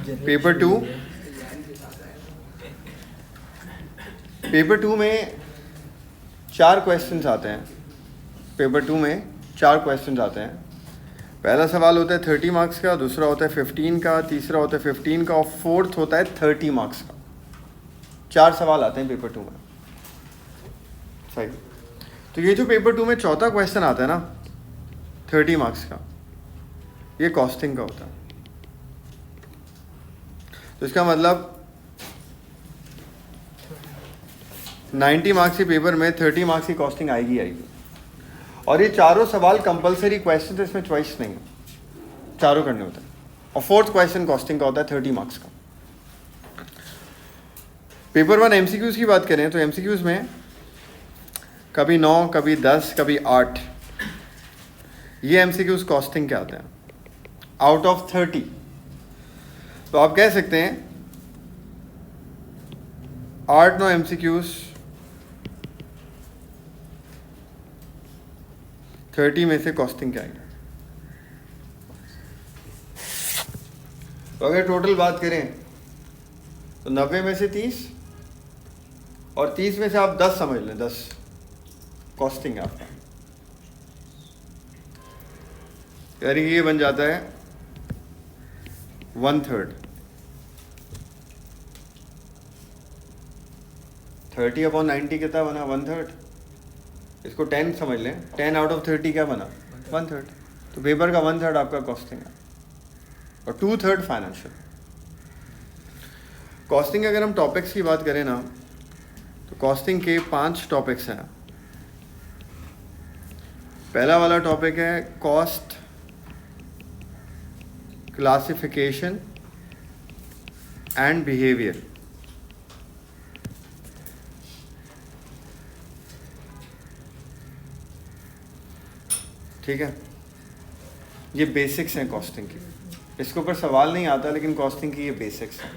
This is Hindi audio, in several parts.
पेपर टू में 4 क्वेश्चंस आते हैं। पेपर टू में 4 क्वेश्चंस आते हैं। पहला सवाल होता है 30 मार्क्स का, दूसरा होता है 15 का, तीसरा होता है 15 का और फोर्थ होता है 30 मार्क्स का। 4 सवाल आते हैं पेपर टू में। सही। तो ये जो पेपर टू में चौथा क्वेश्चन आता है ना 30 मार्क्स का, ये कॉस्टिंग का होता है। तो इसका मतलब 90 मार्क्स के पेपर में 30 मार्क्स की कॉस्टिंग आएगी। और ये चारों सवाल कंपलसरी क्वेश्चन है, इसमें चॉइस नहीं है, चारों करने होते हैं। और फोर्थ क्वेश्चन कॉस्टिंग का होता है 30 मार्क्स का। पेपर 1 एमसीक्यूज की बात करें तो एमसीक्यूज में कभी 9, कभी 10, कभी 8 ये एमसीक्यूज कॉस्टिंग के आते हैं आउट ऑफ 30। तो आप कह सकते हैं 8-9 एमसीक्यूज 30 में से कॉस्टिंग क्या आएगा। तो अगर टोटल बात करें तो 90 में से 30 और 30 में से आप 10 समझ लें, 10 कॉस्टिंग है आपका। यानी ये बन जाता है 1/3। 30/90 कितना बना? 1/3। इसको 10 समझ लें, 10 आउट ऑफ 30 क्या बना? 1/3। तो पेपर का 1/3 आपका कॉस्टिंग है और 2/3 फाइनेंशियल। कॉस्टिंग अगर हम टॉपिक्स की बात करें ना तो कॉस्टिंग के 5 टॉपिक्स हैं। पहला वाला टॉपिक है कॉस्ट क्लासिफिकेशन एंड बिहेवियर। ठीक है, ये बेसिक्स हैं कॉस्टिंग की। इसके ऊपर सवाल नहीं आता लेकिन कॉस्टिंग की ये बेसिक्स हैं,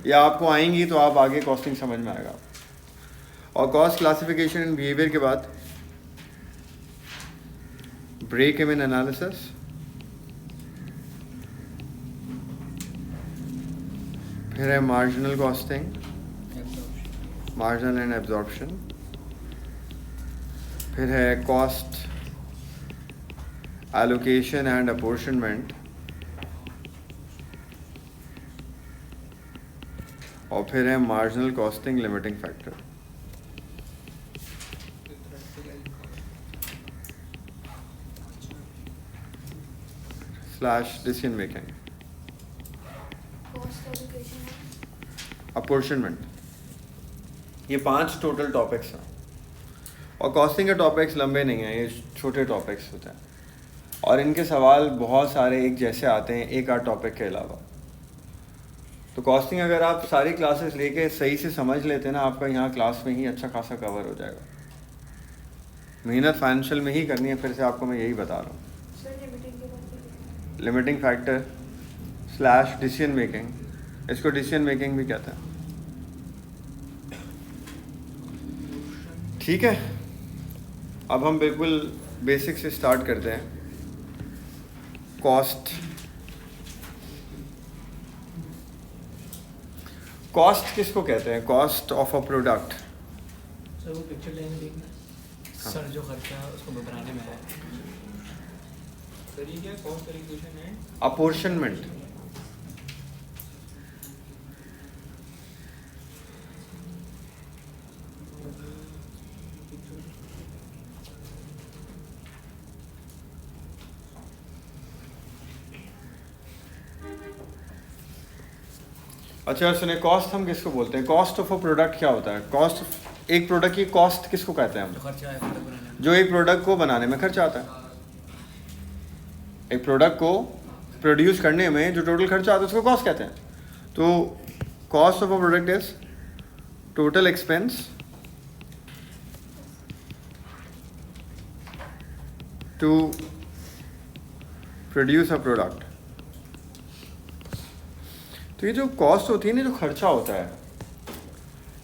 या आपको आएंगी तो आप आगे कॉस्टिंग समझ में आएगा। और कॉस्ट क्लासिफिकेशन एंड बिहेवियर के बाद ब्रेक इवन एनालिसिस, फिर है marginal costing, marginal and absorption, फिर है कॉस्ट एलोकेशन एंड अपॉर्शनमेंट, और फिर है marginal costing limiting factor. Slash decision making, apportionment. ये 5 टोटल टॉपिक्स हैं। और कॉस्टिंग के टॉपिक्स लंबे नहीं हैं, ये छोटे टॉपिक्स होते हैं और इनके सवाल बहुत सारे एक जैसे आते हैं एक आध टॉपिक के अलावा। तो कॉस्टिंग अगर आप सारी क्लासेस लेके सही से समझ लेते हैं ना, आपका यहाँ क्लास में ही अच्छा खासा कवर हो जाएगा। मेहनत फाइनेंशियल में ही करनी है, फिर से आपको मैं यही बता रहा हूँ। Limiting factor slash decision making, इसको डिसीजन मेकिंग भी कहते हैं। ठीक है, अब हम बिल्कुल बेसिक से स्टार्ट करते हैं। कॉस्ट किसको कहते हैं? Cost of a product. Sir वो पिक्चर लाइन देखना सर, जो खर्चा उसको बनाने में है सर, ये क्या कॉस्ट एलोकेशन है? अपॉर्शनमेंट। अच्छा सुने, कॉस्ट हम किसको बोलते हैं? कॉस्ट ऑफ अ प्रोडक्ट क्या होता है? कॉस्ट, एक प्रोडक्ट की कॉस्ट किसको कहते हैं हम? जो खर्चा है प्रोडक्ट बनाने में, जो एक प्रोडक्ट को बनाने में खर्चा आता है। एक प्रोडक्ट को प्रोड्यूस करने में जो टोटल खर्चा आता है उसको कॉस्ट कहते हैं। तो cost of a product is total expense to produce a product. तो ये जो कॉस्ट होती है ना, जो खर्चा होता है,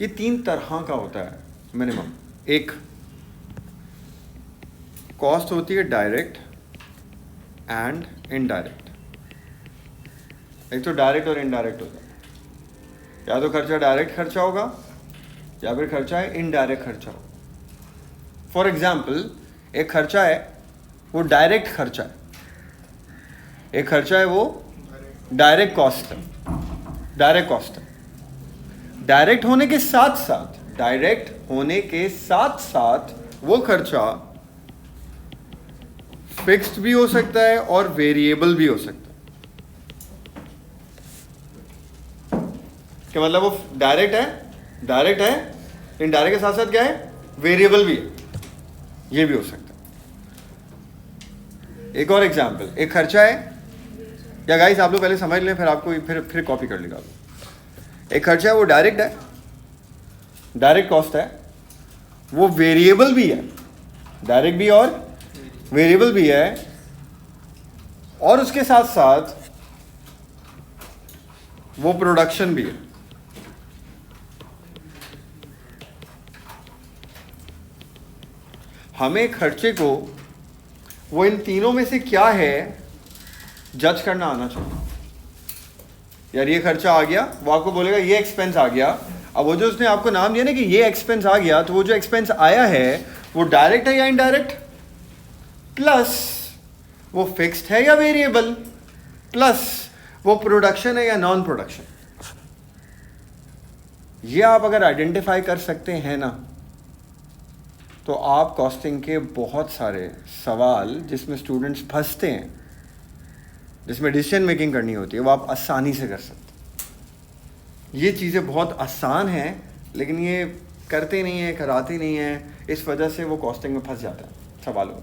ये 3 तरह का होता है मिनिमम। एक कॉस्ट होती है डायरेक्ट एंड इनडायरेक्ट। एक तो डायरेक्ट और इनडायरेक्ट होता है। या तो खर्चा डायरेक्ट खर्चा होगा या फिर खर्चा है इनडायरेक्ट खर्चा होगा। फॉर एग्जाम्पल, एक खर्चा है वो डायरेक्ट खर्चा है, एक खर्चा है वो डायरेक्ट कॉस्ट है। डायरेक्ट कॉस्ट है, डायरेक्ट होने के साथ साथ, डायरेक्ट होने के साथ साथ वो खर्चा फिक्स्ड भी हो सकता है और वेरिएबल भी हो सकता है। क्या मतलब? वो डायरेक्ट है, इनडायरेक्ट के साथ साथ क्या है? वेरिएबल भी है, ये भी हो सकता है। एक और एग्जांपल, एक खर्चा है, या गाइस आप लोग पहले समझ लें, फिर आपको फिर कॉपी कर लेगा। एक खर्चा है वो डायरेक्ट है, डायरेक्ट कॉस्ट है, वो वेरिएबल भी है, डायरेक्ट भी और वेरिएबल भी है, और उसके साथ साथ वो प्रोडक्शन भी है। हमें खर्चे को वो इन तीनों में से क्या है जज करना आना चाहिए। यार ये खर्चा आ गया, वो आपको बोलेगा ये एक्सपेंस आ गया। अब वो जो उसने आपको नाम दिया ना कि ये एक्सपेंस आ गया, तो वो जो एक्सपेंस आया है वो डायरेक्ट है या इनडायरेक्ट, प्लस वो फिक्स्ड है या वेरिएबल, प्लस वो प्रोडक्शन है या नॉन प्रोडक्शन। ये आप अगर आइडेंटिफाई कर सकते हैं ना, तो आप कॉस्टिंग के बहुत सारे सवाल जिसमें स्टूडेंट्स फंसते हैं, जिसमें डिसीजन मेकिंग करनी होती है, वो आप आसानी से कर सकते हैं। ये चीज़ें बहुत आसान हैं, लेकिन ये करते नहीं हैं, कराते नहीं हैं, इस वजह से वो कॉस्टिंग में फंस जाता है सवालों।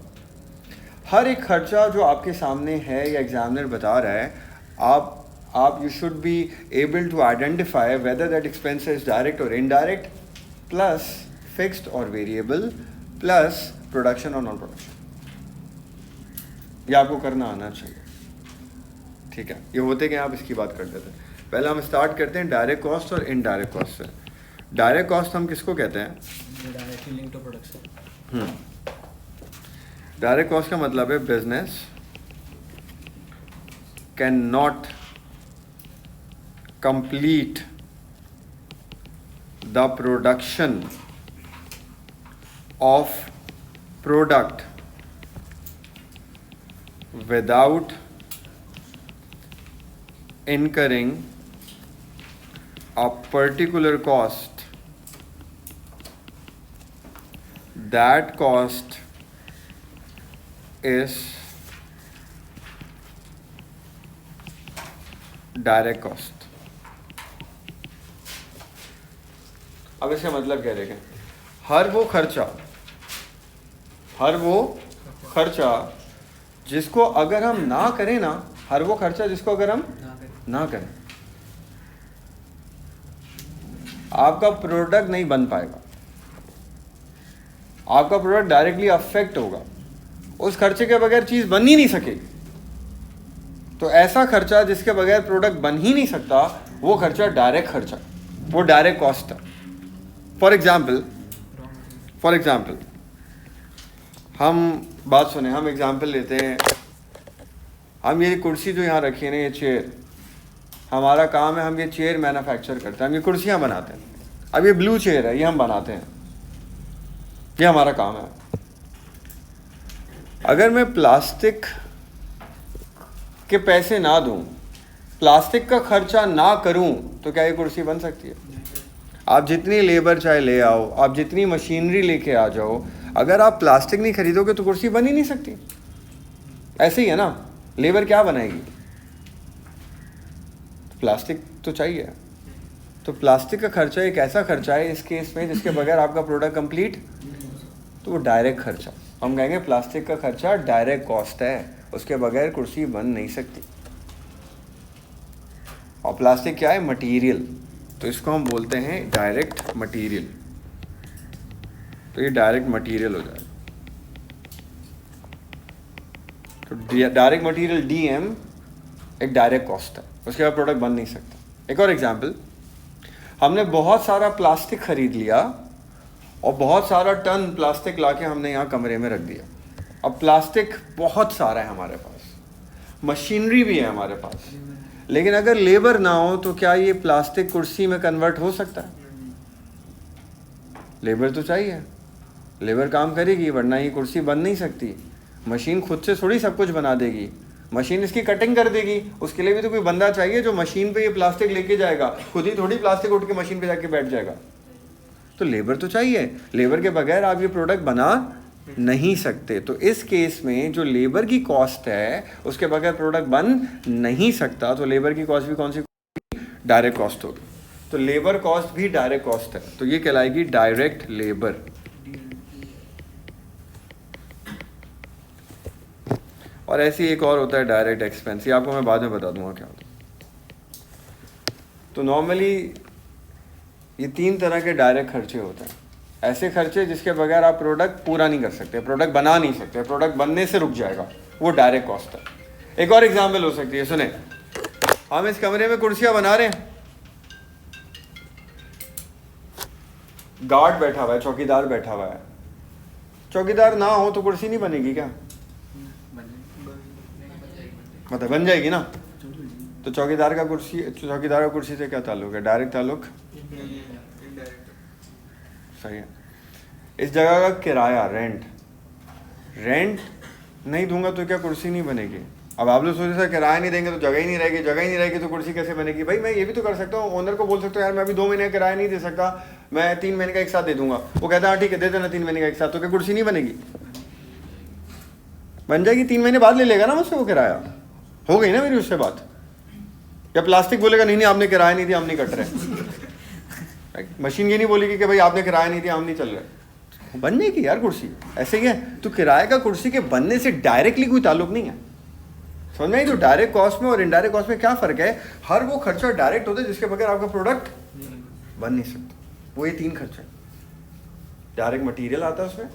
हर एक खर्चा जो आपके सामने है या एग्जामिनर बता रहा है, आप you should be able to identify whether that expense is direct और इनडायरेक्ट, प्लस फिक्स्ड और वेरिएबल, प्लस प्रोडक्शन और नॉन प्रोडक्शन। ये आपको करना आना चाहिए, ठीक है। ये होते कि आप इसकी बात कर देते हैं। पहले हम स्टार्ट करते हैं डायरेक्ट कॉस्ट और इनडायरेक्ट कॉस्ट से। डायरेक्ट कॉस्ट हम किसको कहते हैं? Directly link to production. Direct cost का मतलब है business can not complete the production of product without incurring a particular cost. That cost is direct cost. अब इसका मतलब क्या देखें? हर वो खर्चा जिसको अगर हम ना करें ना, हर वो खर्चा जिसको अगर हम ना करें, आपका प्रोडक्ट नहीं बन पाएगा, आपका प्रोडक्ट डायरेक्टली अफेक्ट होगा, उस खर्चे के बगैर चीज बन ही नहीं सकेगी। तो ऐसा खर्चा जिसके बगैर प्रोडक्ट बन ही नहीं सकता, वो खर्चा डायरेक्ट खर्चा, वो डायरेक्ट कॉस्ट है। फॉर एग्जाम्पल हम बात सुने, हम एग्जाम्पल लेते हैं, हम ये कुर्सी जो यहाँ रखी है ना, ये चेयर, हमारा काम है, हम ये चेयर मैन्युफैक्चर करते हैं, हम ये कुर्सियाँ बनाते हैं। अब ये ब्लू चेयर है, ये हम बनाते हैं, ये हमारा काम है। अगर मैं प्लास्टिक के पैसे ना दूं, प्लास्टिक का खर्चा ना करूं, तो क्या ये कुर्सी बन सकती है? आप जितनी लेबर चाहे ले आओ, आप जितनी मशीनरी लेके आ जाओ, अगर आप प्लास्टिक नहीं खरीदोगे तो कुर्सी बन ही नहीं सकती। ऐसे ही है ना, लेबर क्या बनाएगी? प्लास्टिक तो चाहिए। तो प्लास्टिक का खर्चा एक ऐसा खर्चा है इस केस में जिसके बगैर आपका प्रोडक्ट कंप्लीट, तो वो डायरेक्ट खर्चा, हम कहेंगे प्लास्टिक का खर्चा डायरेक्ट कॉस्ट है, उसके बगैर कुर्सी बन नहीं सकती। और प्लास्टिक क्या है? मटेरियल, तो इसको हम बोलते हैं डायरेक्ट मटेरियल। तो ये डायरेक्ट मटेरियल हो जाएगा। तो डायरेक्ट मटेरियल DM एक डायरेक्ट कॉस्ट है, उसके बाद प्रोडक्ट बन नहीं सकता। एक और एग्जांपल, हमने बहुत सारा प्लास्टिक खरीद लिया और बहुत सारा टन प्लास्टिक लाके हमने यहाँ कमरे में रख दिया। अब प्लास्टिक बहुत सारा है हमारे पास, मशीनरी भी है हमारे पास, लेकिन अगर लेबर ना हो तो क्या ये प्लास्टिक कुर्सी में कन्वर्ट हो सकता है? लेबर तो चाहिए, लेबर काम करेगी वरना ये कुर्सी बन नहीं सकती। मशीन खुद से थोड़ी सब कुछ बना देगी, मशीन इसकी कटिंग कर देगी, उसके लिए भी तो कोई बंदा चाहिए जो मशीन पे ये प्लास्टिक लेके जाएगा, खुद ही थोड़ी प्लास्टिक उठ के मशीन पे जाके बैठ जाएगा। तो लेबर तो चाहिए, लेबर के बगैर आप ये प्रोडक्ट बना नहीं सकते। तो इस केस में जो लेबर की कॉस्ट है उसके बगैर प्रोडक्ट बन नहीं सकता। तो लेबर की कॉस्ट भी कौन सी? डायरेक्ट कॉस्ट होगी। तो लेबर कॉस्ट भी डायरेक्ट कॉस्ट है, तो ये कहलाएगी डायरेक्ट लेबर। और ऐसी एक और होता है डायरेक्ट एक्सपेंस, ये आपको मैं बाद में बता दूंगा क्या होता है। तो नॉर्मली ये 3 तरह के डायरेक्ट खर्चे होते हैं। ऐसे खर्चे जिसके बगैर आप प्रोडक्ट पूरा नहीं कर सकते, प्रोडक्ट बना नहीं सकते, प्रोडक्ट बनने से रुक जाएगा, वो डायरेक्ट कॉस्ट है। एक और एग्जांपल हो सकती है, सुने, हम इस कमरे में कुर्सियां बना रहे हैं, गार्ड बैठा हुआ है, चौकीदार बैठा हुआ है। चौकीदार ना हो तो कुर्सी नहीं बनेगी क्या? मतलब बन जाएगी ना। तो चौकीदार का कुर्सी से क्या ताल्लुक है? डायरेक्ट ताल्लुक सही है। इस जगह का किराया, रेंट नहीं दूंगा तो क्या कुर्सी नहीं बनेगी? अब आप लोग सोच रहे किराया नहीं देंगे तो जगह ही नहीं रहेगी, तो कुर्सी कैसे बनेगी? भाई मैं ये भी तो कर सकता हूँ, ओनर को बोल सकता हूँ यार मैं अभी 2 महीने का किराया नहीं दे सकता, मैं 3 महीने का एक साथ दे दूंगा। वो कहता है हाँ ठीक है दे देना 3 महीने का एक साथ, तो क्या कुर्सी नहीं बनेगी? बन जाएगी, 3 महीने बाद ले लेगा ना मुझसे वो किराया, हो गई ना मेरी उससे बात। या प्लास्टिक बोलेगा नहीं आपने किराया नहीं दिया, हम नहीं कट रहे। मशीन ये नहीं बोलेगी कि भाई आपने किराया नहीं दिया, हम नहीं चल रहे। बनने की यार कुर्सी, ऐसे ही है। तो किराए का कुर्सी के बनने से डायरेक्टली कोई ताल्लुक नहीं है, समझ में आई? तो डायरेक्ट कॉस्ट में और इनडायरेक्ट कॉस्ट में क्या फर्क है? हर वो खर्चा डायरेक्ट होता है जिसके बगैर आपका प्रोडक्ट बन नहीं सकता। वो ये 3 खर्चा, डायरेक्ट मटेरियल आता है उसमें,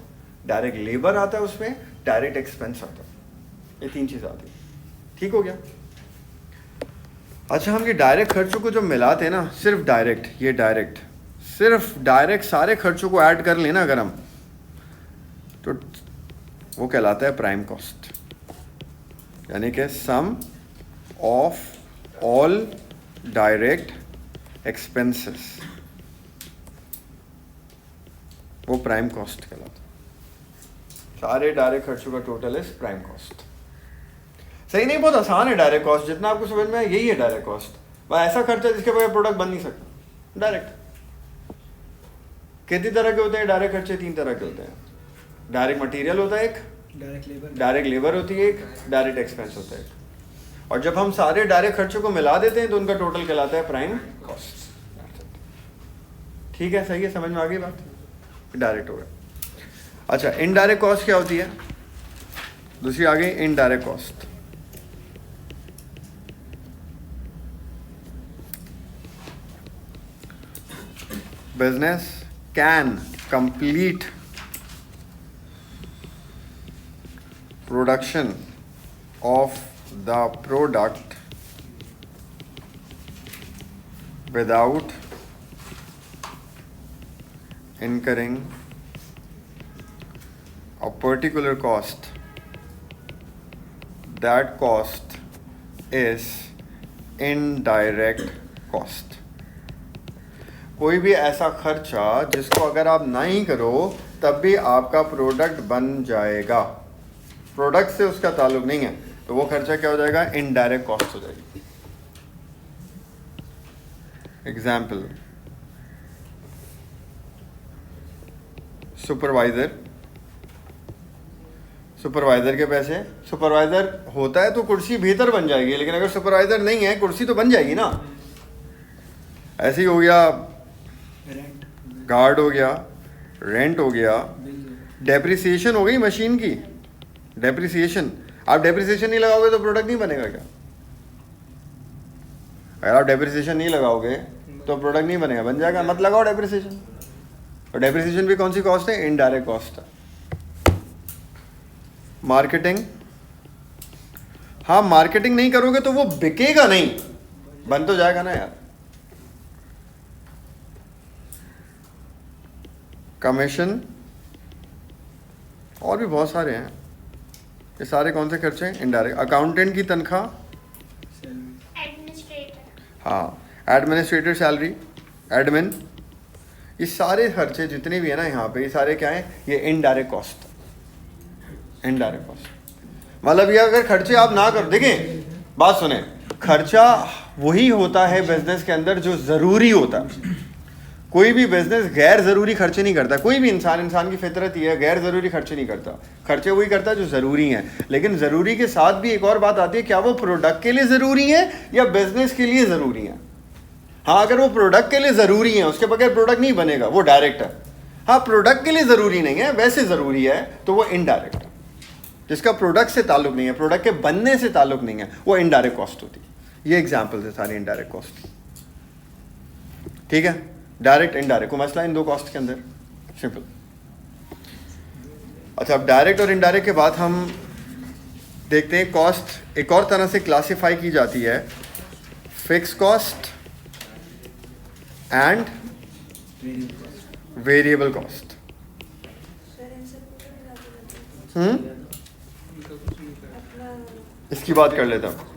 डायरेक्ट लेबर आता है उसमें, डायरेक्ट एक्सपेंस आता है, ये 3 चीज आती है। ठीक हो गया? अच्छा, हम ये डायरेक्ट खर्चों को जो मिलाते हैं ना, सिर्फ डायरेक्ट सारे खर्चों को ऐड कर लेना अगर हम, तो वो कहलाता है प्राइम कॉस्ट, यानी कि सम ऑफ ऑल डायरेक्ट एक्सपेंसेस, वो प्राइम कॉस्ट कहलाता है। सारे डायरेक्ट खर्चों का टोटल इज प्राइम कॉस्ट। सही नहीं? बहुत आसान है डायरेक्ट कॉस्ट, जितना आपको समझ में आए यही है डायरेक्ट कॉस्ट। वह ऐसा खर्चा जिसके बगैर प्रोडक्ट बन नहीं सकता, डायरेक्ट। कितनी तरह के होते हैं डायरेक्ट खर्चे? 3 तरह के होते हैं। डायरेक्ट मटेरियल होता है एक, डायरेक्ट लेबर होती है एक, डायरेक्ट एक्सपेंस होता है एक। और जब हम सारे डायरेक्ट खर्चों को मिला देते हैं तो उनका टोटल कहलाता है प्राइम कॉस्ट। ठीक है, सही है, समझ में आ गई बात? डायरेक्ट हो गया। अच्छा, इनडायरेक्ट कॉस्ट क्या होती है? दूसरी आ गई indirect cost. Business can complete production of the product without incurring a particular cost. That cost is indirect cost. कोई भी ऐसा खर्चा जिसको अगर आप नहीं करो तब भी आपका प्रोडक्ट बन जाएगा, प्रोडक्ट से उसका ताल्लुक नहीं है, तो वो खर्चा क्या हो जाएगा? इनडायरेक्ट कॉस्ट हो जाएगी। एग्जाम्पल, सुपरवाइजर के पैसे, सुपरवाइजर होता है तो कुर्सी बेहतर बन जाएगी, लेकिन अगर सुपरवाइजर नहीं है कुर्सी तो बन जाएगी ना। ऐसे ही हो गया, गार्ड हो गया, रेंट हो गया, डेप्रिसिएशन हो गई मशीन की, डेप्रिसिएशन। आप डेप्रिसिएशन नहीं लगाओगे तो प्रोडक्ट नहीं बनेगा क्या? अगर आप डेप्रिसिएशन नहीं लगाओगे तो प्रोडक्ट नहीं बनेगा, बन जाएगा, मत लगाओ डेप्रिसिएशन। और डेप्रिसिएशन भी कौन सी कॉस्ट है? इनडायरेक्ट कॉस्ट है। मार्केटिंग, हाँ मार्केटिंग नहीं करोगे तो वो बिकेगा नहीं, बन तो जाएगा ना यार। कमीशन, और भी बहुत सारे हैं, ये सारे कौन से खर्चे हैं? इनडायरेक्ट। अकाउंटेंट की तनख्वाह, हाँ, एडमिनिस्ट्रेटर सैलरी, एडमिन, ये सारे खर्चे जितने भी है ना यहाँ पे, ये सारे क्या हैं? ये इनडायरेक्ट कॉस्ट, इनडायरेक्ट कॉस्ट। मतलब ये अगर खर्चे आप ना कर, देखें बात सुने, खर्चा वही होता है बिजनेस के अंदर जो ज़रूरी होता है। कोई भी बिजनेस गैर ज़रूरी खर्चे नहीं करता। कोई भी इंसान की फितरत ही है, गैर ज़रूरी खर्चे नहीं करता। खर्चे वही करता है जो ज़रूरी हैं। लेकिन ज़रूरी के साथ भी एक और बात आती है, क्या वो प्रोडक्ट के लिए ज़रूरी है या बिजनेस के लिए ज़रूरी है? हाँ, अगर वो प्रोडक्ट के लिए ज़रूरी है, उसके बगैर प्रोडक्ट नहीं बनेगा, वो डायरेक्ट है। हाँ, प्रोडक्ट के लिए ज़रूरी नहीं है, वैसे ज़रूरी है, तो वो इनडायरेक्ट है। जिसका प्रोडक्ट से ताल्लुक़ नहीं है, प्रोडक्ट के बनने से ताल्लुक़ नहीं है, वो इनडायरेक्ट कॉस्ट होती है। ये एग्जाम्पल्स है सारी इनडायरेक्ट कॉस्ट की। ठीक है, डायरेक्ट इनडायरेक्ट को मसला इन दो कॉस्ट के अंदर, सिंपल। अच्छा, अब डायरेक्ट और इनडायरेक्ट के बाद हम देखते हैं कॉस्ट एक और तरह से क्लासिफाई की जाती है, fix cost and variable cost. इसकी बात कर लेता हूँ।